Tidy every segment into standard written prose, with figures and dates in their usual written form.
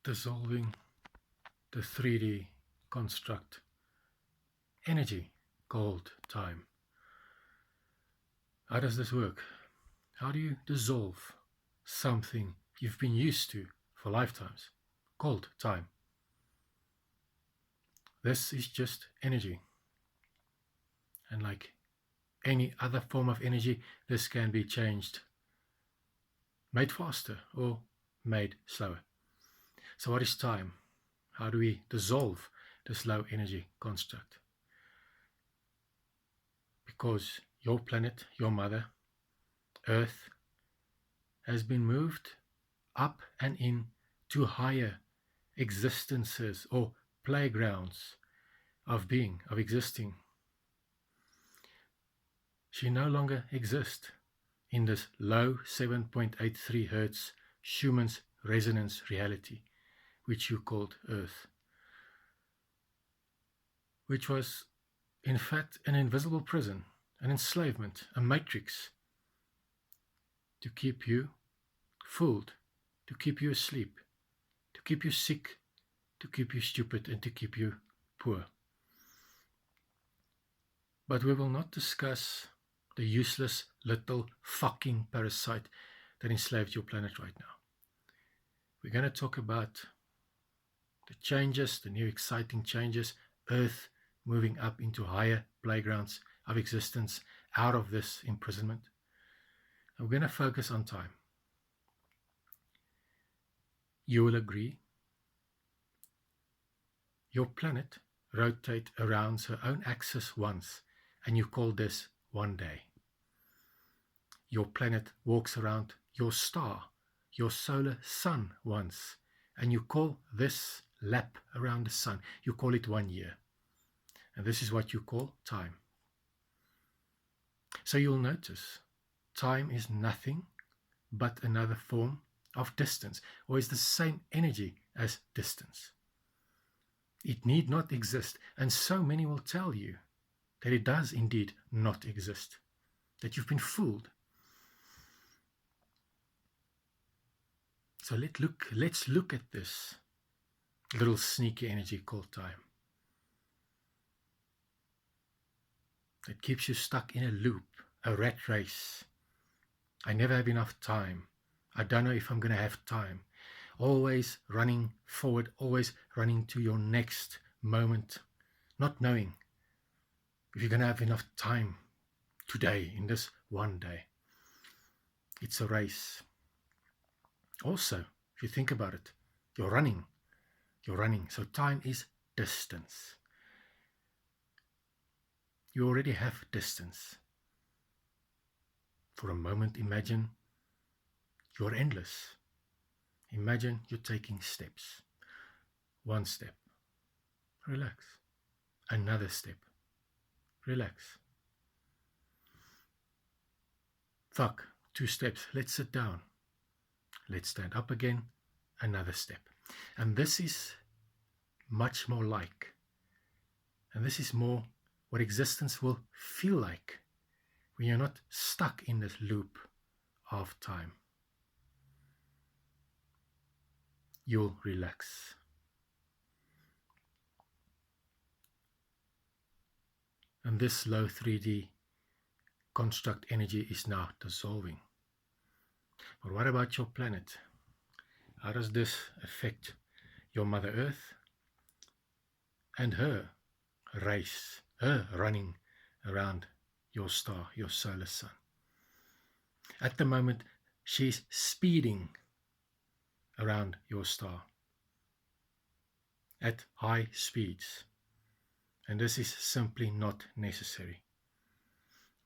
dissolving the 3D construct energy called time. How does this work? How do you dissolve something you've been used to for lifetimes, called time? This is just energy. And like any other form of energy, this can be changed, made faster or made slower. So what is time? How do we dissolve this low energy construct? Because your planet, your mother, Earth, has been moved up and in to higher existences or playgrounds of being, of existing. She no longer exists in this low 7.83 Hertz Schumann's resonance reality, which you called Earth, which was in fact an invisible prison, an enslavement, a matrix to keep you fooled, to keep you asleep, to keep you sick, to keep you stupid, and to keep you poor. But we will not discuss the useless little fucking parasite that enslaved your planet right now. We're going to talk about the changes, the new exciting changes, Earth moving up into higher playgrounds of existence out of this imprisonment. And we're going to focus on time. You will agree, your planet rotates around her own axis once, and you call this one day. Your planet walks around your star, your solar sun once, and you call this lap around the sun, you call it 1 year. And this is what you call time. So you'll notice time is nothing but another form of distance, or is the same energy as distance. It need not exist, and so many will tell you that it does indeed not exist, that you've been fooled. So let's look at this little sneaky energy called time. It keeps you stuck in a loop, a rat race. I never have enough time. I don't know if I'm going to have time. Always running forward, always running to your next moment, not knowing if you're going to have enough time today, in this one day. It's a race. Also, if you think about it, you're running. So time is distance. You already have distance. For a moment, imagine you're endless. Imagine you're taking steps. One step, relax. Another step, relax. Fuck, 2 steps, let's sit down. Let's stand up again, another step. And this is much more like, and this is more what existence will feel like when you're not stuck in this loop of time. You'll relax. And this low 3D construct energy is now dissolving. But what about your planet? How does this affect your Mother Earth and her race, her running around your star, your solar sun? At the moment, she's speeding around your star at high speeds. And this is simply not necessary.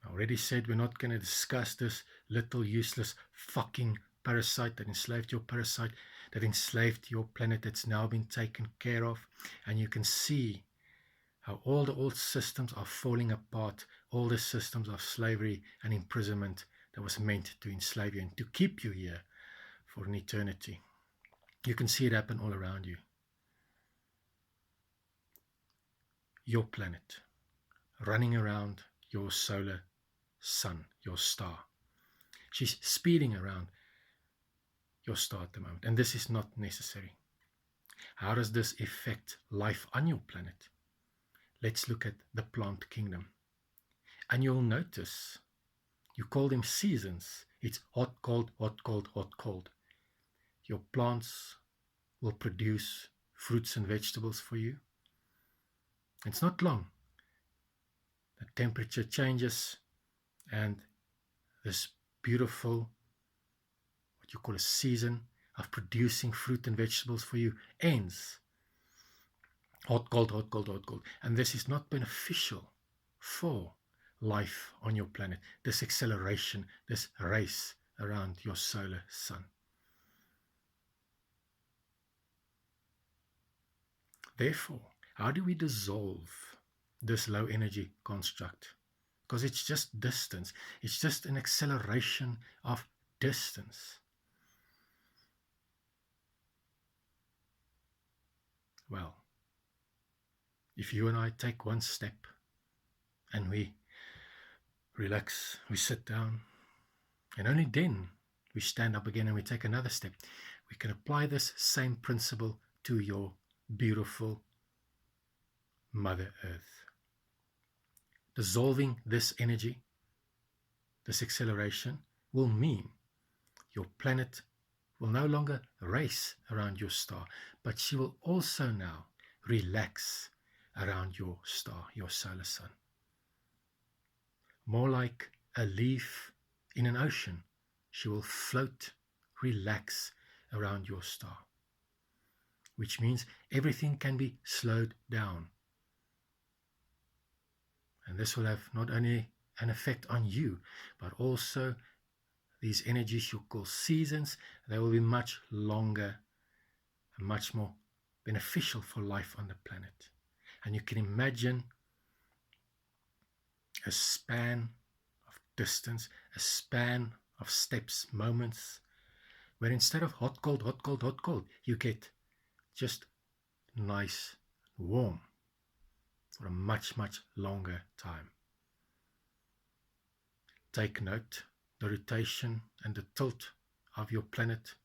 I already said we're not going to discuss this little useless fucking parasite that enslaved your parasite, that enslaved your planet that's now been taken care of. And you can see how all the old systems are falling apart, all the systems of slavery and imprisonment that was meant to enslave you and to keep you here for an eternity. You can see it happen all around you. Your planet running around your solar sun, your star. She's speeding around your star at the moment, and this is not necessary. How does this affect life on your planet? Let's look at the plant kingdom. And you'll notice, you call them seasons. It's hot, cold, hot, cold, hot, cold. Your plants will produce fruits and vegetables for you. It's not long. The temperature changes and this beautiful, what you call a season of producing fruit and vegetables for you ends. Hot, cold, hot, cold, hot, cold. And this is not beneficial for life on your planet. This acceleration, this race around your solar sun. Therefore, how do we dissolve this low energy construct? Because it's just distance. It's just an acceleration of distance. Well, if you and I take one step and we relax, we sit down, and only then we stand up again and we take another step, we can apply this same principle to your beautiful Mother Earth. Dissolving this energy, this acceleration, will mean your planet will no longer race around your star, but she will also now relax around your star, your solar sun. More like a leaf in an ocean, she will float, relax around your star, which means everything can be slowed down. And this will have not only an effect on you, but also these energies you call seasons, they will be much longer and much more beneficial for life on the planet. And you can imagine a span of distance, a span of steps, moments, where instead of hot, cold, hot, cold, hot, cold, you get just nice, warm for a much, much longer time. Take note, the rotation and the tilt of your planet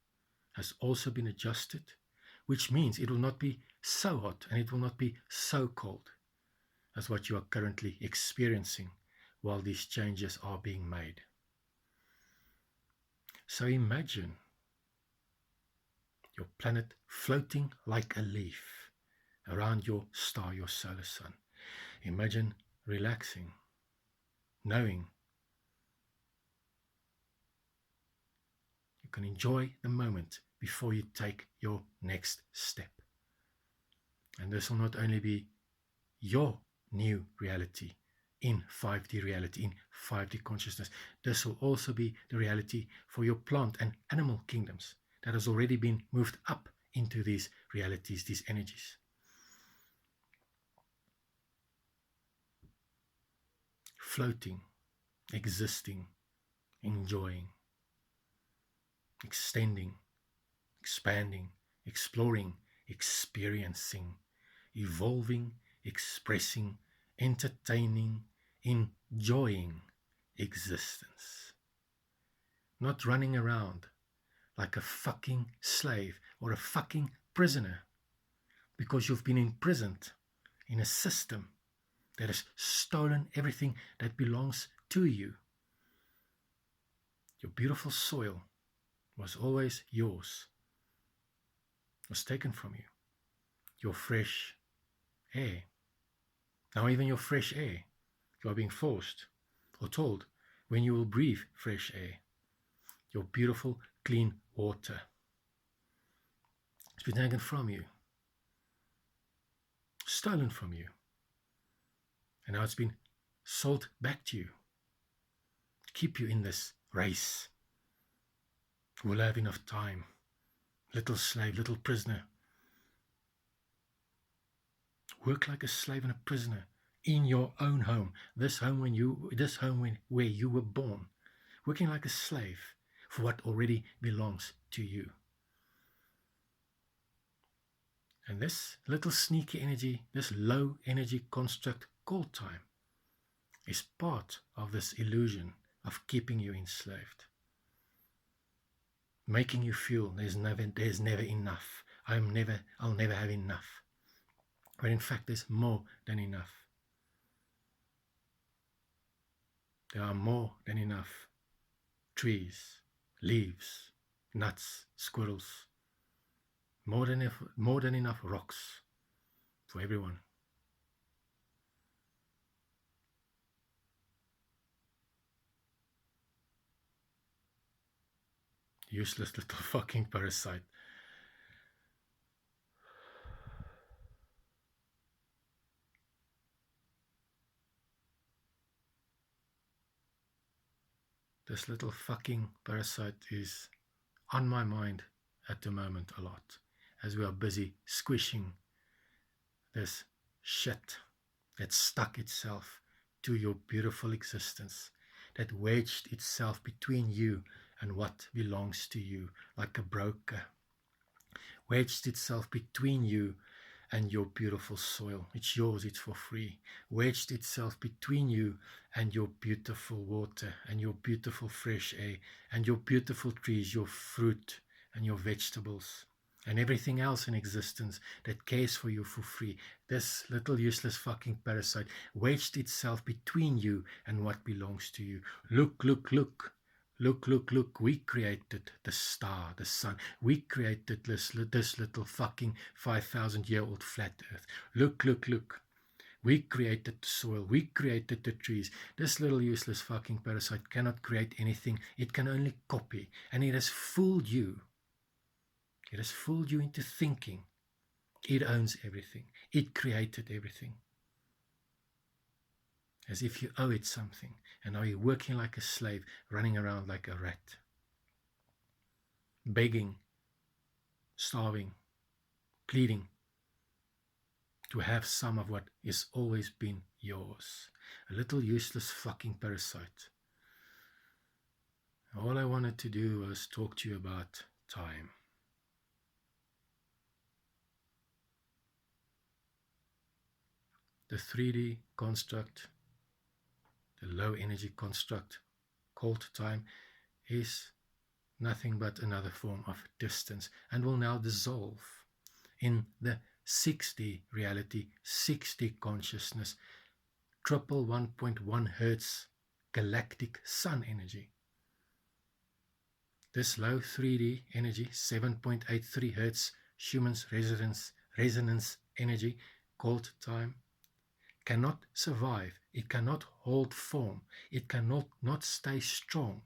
has also been adjusted, which means it will not be so hot and it will not be so cold as what you are currently experiencing while these changes are being made. So imagine your planet floating like a leaf around your star, your solar sun. Imagine relaxing, knowing you can enjoy the moment before you take your next step. And this will not only be your new reality in 5D reality, in 5D consciousness, this will also be the reality for your plant and animal kingdoms that has already been moved up into these realities, these energies. Floating, existing, enjoying, extending, expanding, exploring, experiencing, evolving, expressing, entertaining, enjoying existence. Not running around like a fucking slave or a fucking prisoner because you've been imprisoned in a system that has stolen everything that belongs to you. Your beautiful soil was always yours, was taken from you. Your fresh air. Now even your fresh air, you are being forced or told when you will breathe fresh air. Your beautiful clean water. It's been taken from you, stolen from you, and now it's been sold back to you to keep you in this race. We'll have enough time. Little slave, little prisoner. Work like a slave and a prisoner in your own home. This home where you were born. Working like a slave for what already belongs to you. And this little sneaky energy, this low energy construct called time, is part of this illusion of keeping you enslaved. making you feel there's never enough. I'll never have enough. But in fact, there's more than enough. There are more than enough trees, leaves, nuts, squirrels, more than enough rocks for everyone. Useless little fucking parasite. This little fucking parasite is on my mind at the moment a lot, as we are busy squishing this shit that stuck itself to your beautiful existence, that wedged itself between you and what belongs to you, like a broker, wedged itself between you and your beautiful soil. It's yours, it's for free. Wedged itself between you and your beautiful water and your beautiful fresh air and your beautiful trees, your fruit and your vegetables and everything else in existence that cares for you for free. This little useless fucking parasite wedged itself between you and what belongs to you. Look, look, look. Look, look, look, we created the star, the sun. We created this little fucking 5,000-year-old flat earth. Look, look, look. We created the soil. We created the trees. This little useless fucking parasite cannot create anything. It can only copy. And it has fooled you. It has fooled you into thinking it owns everything. It created everything. As if you owe it something. And now you're working like a slave, running around like a rat. Begging, starving, pleading to have some of what has always been yours. A little useless fucking parasite. All I wanted to do was talk to you about time. The 3D construct, the low energy construct called time, is nothing but another form of distance and will now dissolve in the 6D reality, 6D consciousness, triple 1.1 hertz galactic sun energy. This low 3D energy, 7.83 hertz Schumann's resonance energy called time, cannot survive. It cannot hold form. It cannot not stay strong.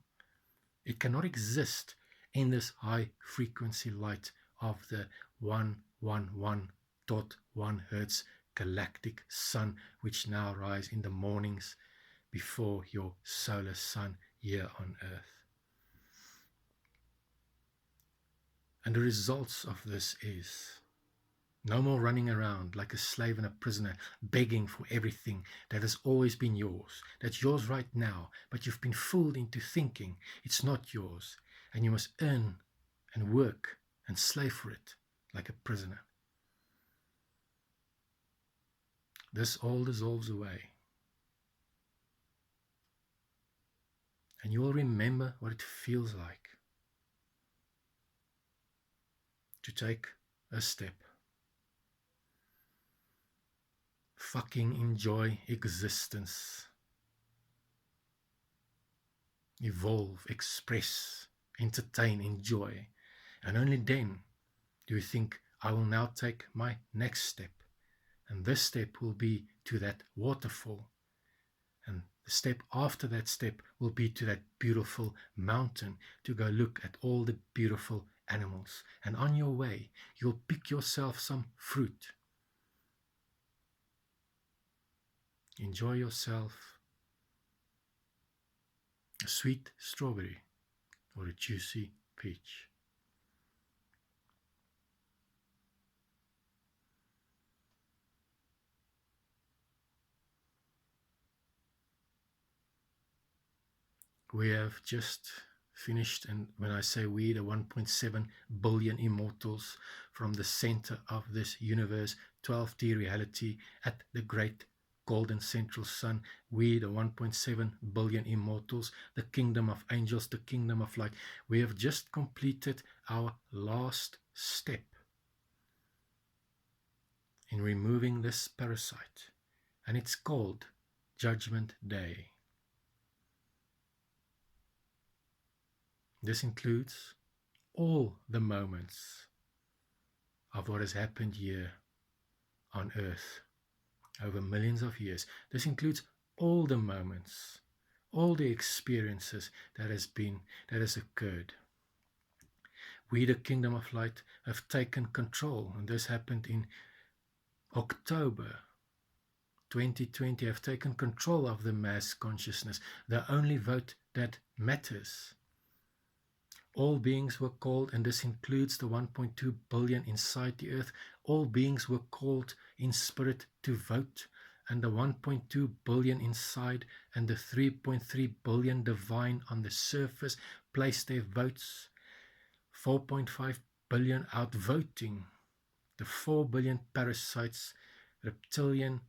It cannot exist in this high frequency light of the 111.1 hertz galactic sun, which now rise in the mornings before your solar sun here on earth. And the results of this is no more running around like a slave and a prisoner, begging for everything that has always been yours, that's yours right now, but you've been fooled into thinking it's not yours, and you must earn and work and slave for it like a prisoner. This all dissolves away. And you will remember what it feels like to take a step. Fucking enjoy existence. Evolve, express, entertain, enjoy. And only then do you think, I will now take my next step. And this step will be to that waterfall. And the step after that step will be to that beautiful mountain to go look at all the beautiful animals. And on your way, you'll pick yourself some fruit. Enjoy yourself a sweet strawberry or a juicy peach. We have just finished, and when I say we, the 1.7 billion immortals from the center of this universe, 12D reality at the great golden central sun, we, the 1.7 billion immortals, the kingdom of angels, the kingdom of light. We have just completed our last step in removing this parasite, and it's called Judgment Day. This includes all the moments of what has happened here on earth over millions of years. This includes all the moments, all the experiences that has occurred. We, the kingdom of light, have taken control, and this happened in October 2020, have taken control of the mass consciousness, the only vote that matters. All beings were called, and this includes the 1.2 billion inside the earth. All beings were called in spirit to vote, and the 1.2 billion inside and the 3.3 billion divine on the surface placed their votes. 4.5 billion outvoting the 4 billion parasites, reptilian,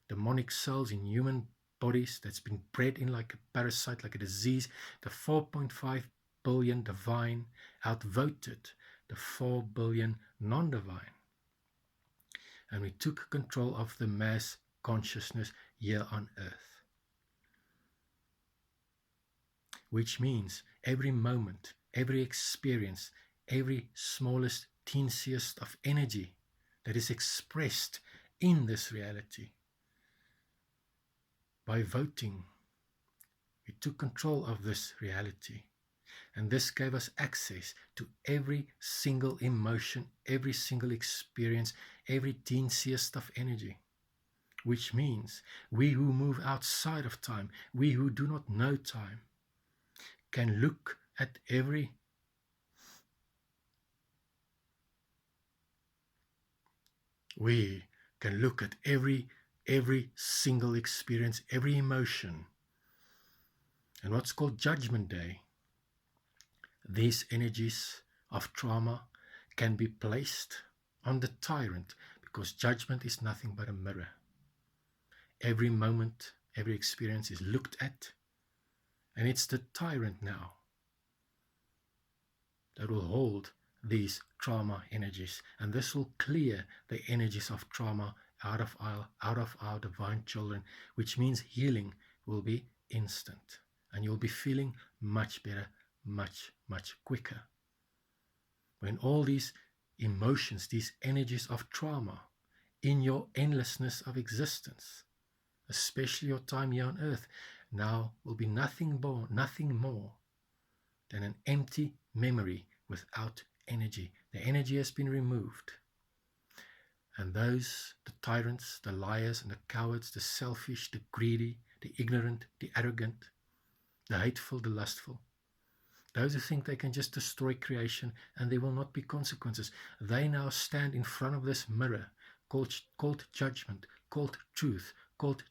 demonic cells in human bodies that's been bred in like a parasite, like a disease. The 4.5 billion divine outvoted the 4 billion non-divine. And we took control of the mass consciousness here on earth. Which means every moment, every experience, every smallest, teensiest of energy that is expressed in this reality, by voting, we took control of this reality. And this gave us access to every single emotion, every single experience, every teensiest of energy. Which means we who move outside of time, we who do not know time, can look at every single experience, every emotion. And what's called Judgment Day, these energies of trauma can be placed on the tyrant, because judgment is nothing but a mirror. Every moment, every experience is looked at, and it's the tyrant now that will hold these trauma energies, and this will clear the energies of trauma out of our divine children, which means healing will be instant, and you'll be feeling much better, much quicker. When all these emotions, these energies of trauma in your endlessness of existence, especially your time here on earth, now will be nothing more than an empty memory without energy. The energy has been removed. And those, the tyrants, the liars and the cowards, the selfish, the greedy, the ignorant, the arrogant, the hateful, the lustful, those who think they can just destroy creation and there will not be consequences, they now stand in front of this mirror called judgment, called truth, called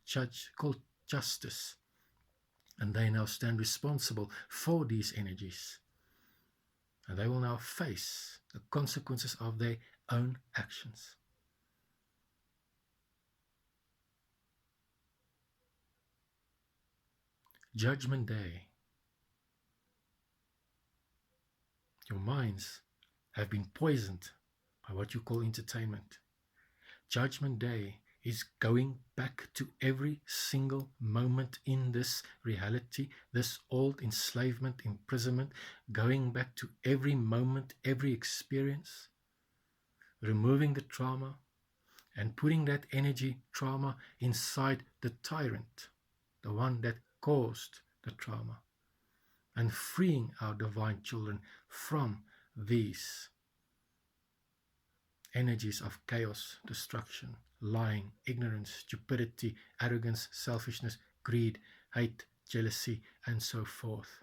justice. And they now stand responsible for these energies. And they will now face the consequences of their own actions. Judgment Day. Your minds have been poisoned by what you call entertainment. Judgment Day is going back to every single moment in this reality, this old enslavement, imprisonment, going back to every moment, every experience, removing the trauma and putting that energy trauma inside the tyrant, the one that caused the trauma, and freeing our divine children from these energies of chaos, destruction, lying, ignorance, stupidity, arrogance, selfishness, greed, hate, jealousy, and so forth.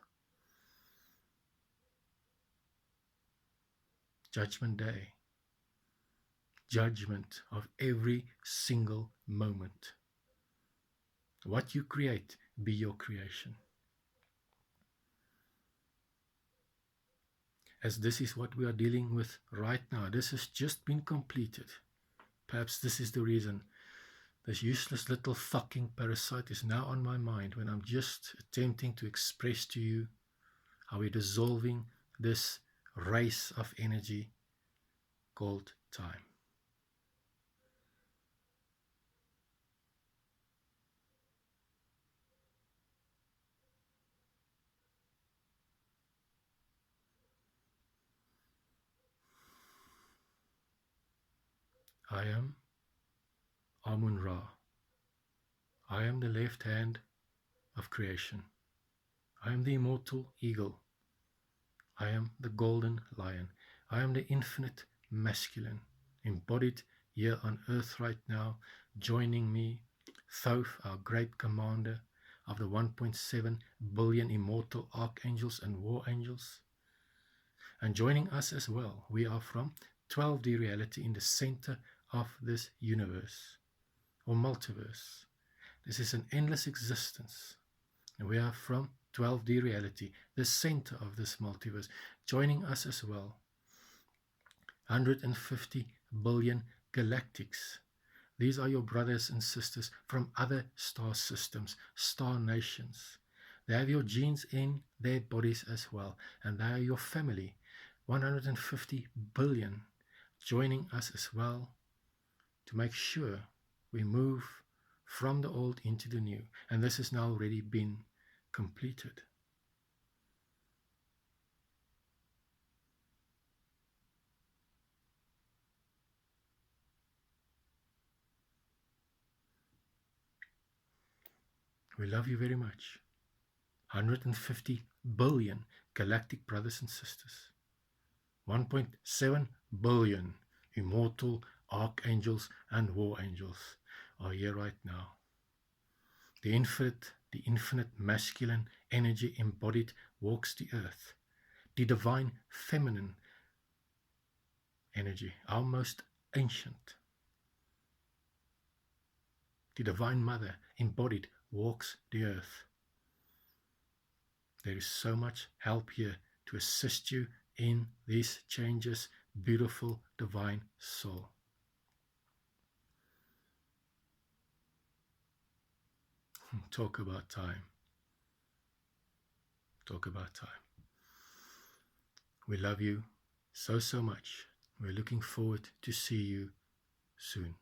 Judgment Day. Judgment of every single moment. What you create, be your creation. As this is what we are dealing with right now, this has just been completed. Perhaps this is the reason This useless little fucking parasite is now on my mind when I'm just attempting to express to you how we're dissolving this race of energy called time. I am Amun-Ra. I am the left hand of creation. I am the immortal eagle. I am the golden lion. I am the infinite masculine, embodied here on earth right now, joining me, Thoth, our great commander of the 1.7 billion immortal archangels and war angels. And joining us as well, we are from 12D reality in the center of this universe or multiverse. This is an endless existence. And we are from 12D reality, the center of this multiverse. Joining us as well, 150 billion galactics. These are your brothers and sisters from other star systems, star nations. They have your genes in their bodies as well, and they are your family. 150 billion joining us as well to make sure we move from the old into the new. And this has now already been completed. We love you very much. 150 billion galactic brothers and sisters. 1.7 billion immortal archangels and war angels are here right now. The infinite masculine energy embodied walks the earth. The divine feminine energy, our most ancient. The divine mother embodied walks the earth. There is so much help here to assist you in these changes, beautiful divine soul. Talk about time. Talk about time. We love you so much. We're looking forward to see you soon.